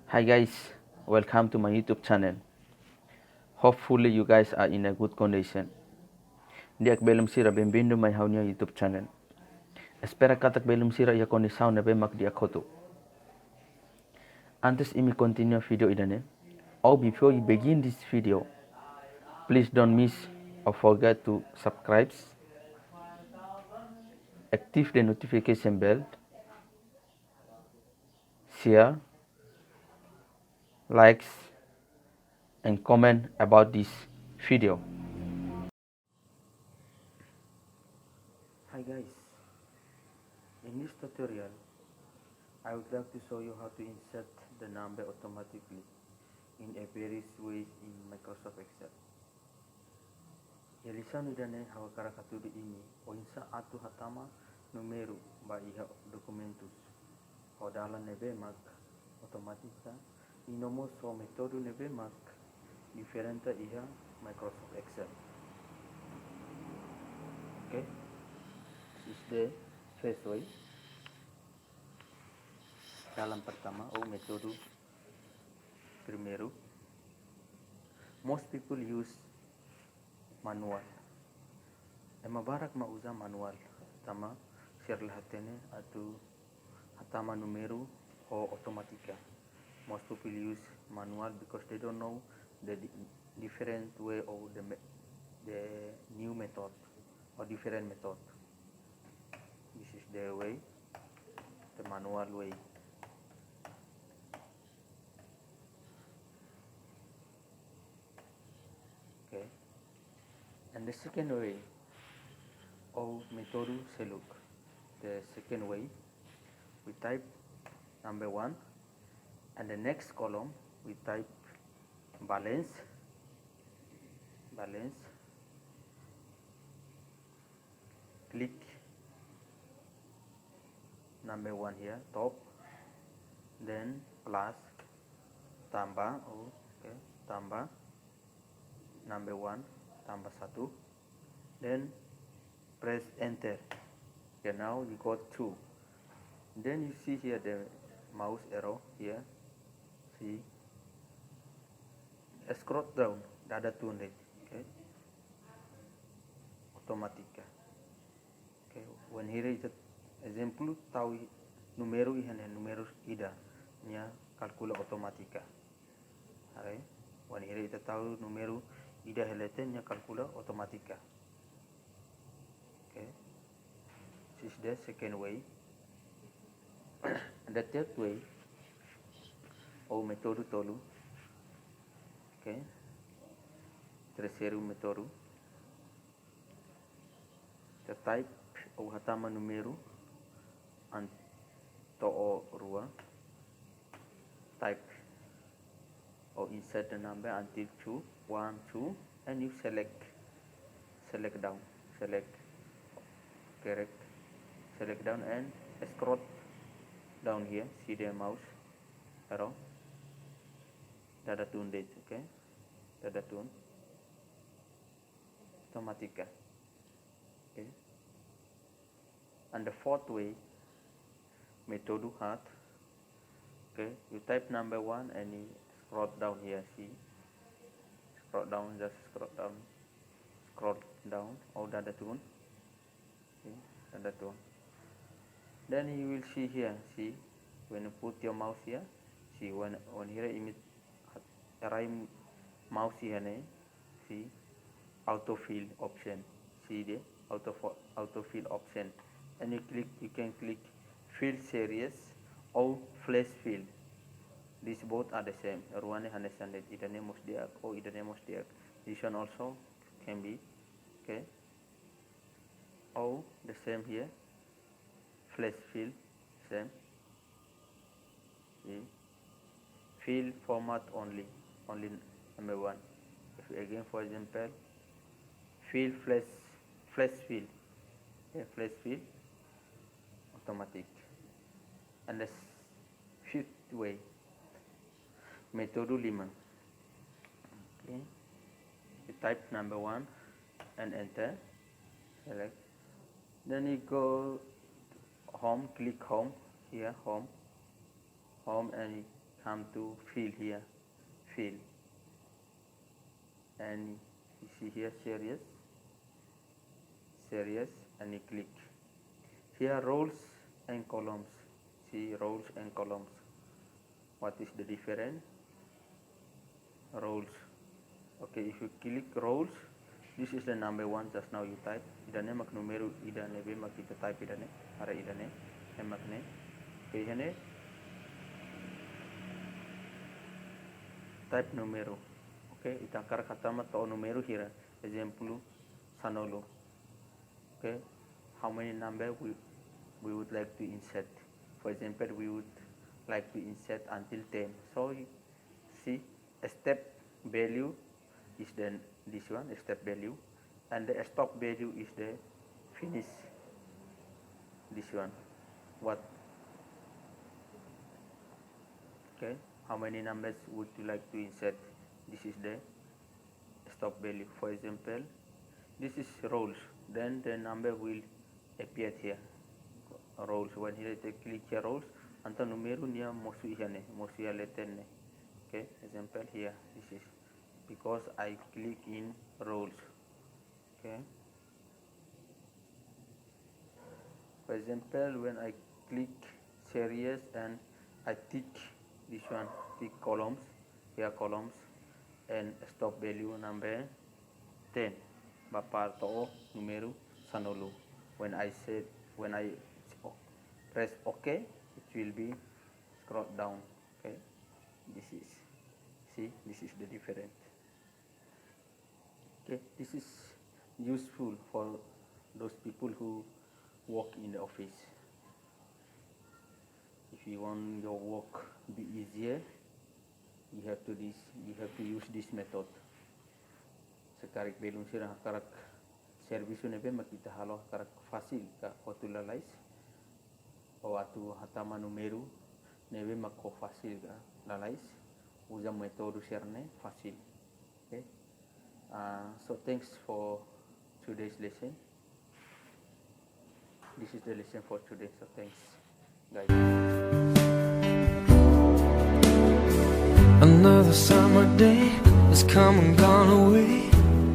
Hi guys, welcome to my YouTube channel. Hopefully you guys are in a good condition. Dia belum sira bem-vindo my YouTube channel. Espera katak belum sira ia condição na bemak dia koto. Antes imi continue video idane. Or before you begin this video, please don't miss or forget to subscribe, active the notification bell, share, likes, and comment about this video. Hi guys, in this tutorial, I would like to show you how to insert the number automatically in a various ways in Microsoft Excel. Lisaun idane hakarak hatudu ini oinsa atau hatama numeru ba iha dokumentus o dalan nebe mak otomatika inomo so metodu nebe mak diferenta iha Microsoft Excel. Okay, this is the first way. Dalam pertama o metodu primeiro. Most people use manual. Barak mauza manual tama share hatene atau hatama numeru or otomatika. Most people use manual because they don't know the different way of the new method or different method. This is the way, the manual way. Okay, and the second way of metodu seluk. The second way, we type number 1 and the next column we type balance, click number 1 here, top, then plus, tambah, okay, tambah number 1, tambah 1, then press enter. Okay, now you got 2. Then you see here the mouse arrow here, see, scroll down, ada tuned, okay, otomatika. Okay, when here is example tahu numeru ihane numeru ida nya kalkula otomatika. Okay, when here kita tahu numeru ida helete nya kalkula otomatika. Okay, this is the second way. And the third way ou metodu tolu. Okay, terceiro metodu. The type ou hatama numeru anto o rua, type or insert the number until 2, 1, 2, and you select down, select down and scroll down here, see the mouse arrow, dada tune date, okay, dada tune otomatika. Okay, and the fourth way, metodu hat. Okay, you type number 1 and you scroll down here, see, scroll down, just scroll down, or dada tune, okay, dada tune. Then you will see here, see, when you put your mouse here, see, when here image arrive mouse here, see, autofill option, see the autofill option, and you can click fill series or flash fill. These both are the same. Ruane understand it. Idane must diak or idane must diak. This one also can be, okay. Or the same here. Flash fill, same. See? Fill format only number 1. If again, for example, fill flash fill, okay, flash fill, automatic. And the fifth way, metodu 5. Okay, you type number 1 and enter, select. Then you go home, click home here, home, and you come to fill here, fill, and you see here series, and you click here rows and columns. See rows and columns. What is the difference? Rows. Okay, if you click rows, this is the number 1 just now you type. Idane mak numeru idane be mak kita type idane ara idane emakne. Okay, hene type numeru. Okay, ita hakarak hatama to numeru here. Example sanolo. Okay, how many number we would like to insert? For example, we would like to insert until 10. So you see a step value is then this one, a step value, and the stop value is the finish, this one. What? Okay, how many numbers would you like to insert? This is the stop value. For example, this is rows, then the number will appear here, rows. When here I click here rows, anta numeru nia mosu ihane, mosu ya letene. Okay, example here, this is because I click in rows. Okay, for example, when I click series and I tick this one, tick columns, here columns, and stop value number 10 baparto numeru sanolu. When I press OK, it will be scroll down. Okay, this is, see, this is the difference. Okay, this is useful for those people who work in the office. If you want your work to be easier, you have to use this method. Sekarik belum sirah hakarak service nebe makita halo hakarak fasil ka kotulalais o atu hatama numeru nebe makko fasil ka lalais usa metodu serne fasil. Okay, so thanks for today's lesson. This is the lesson for today, so thanks guys. Another summer day has come and gone away.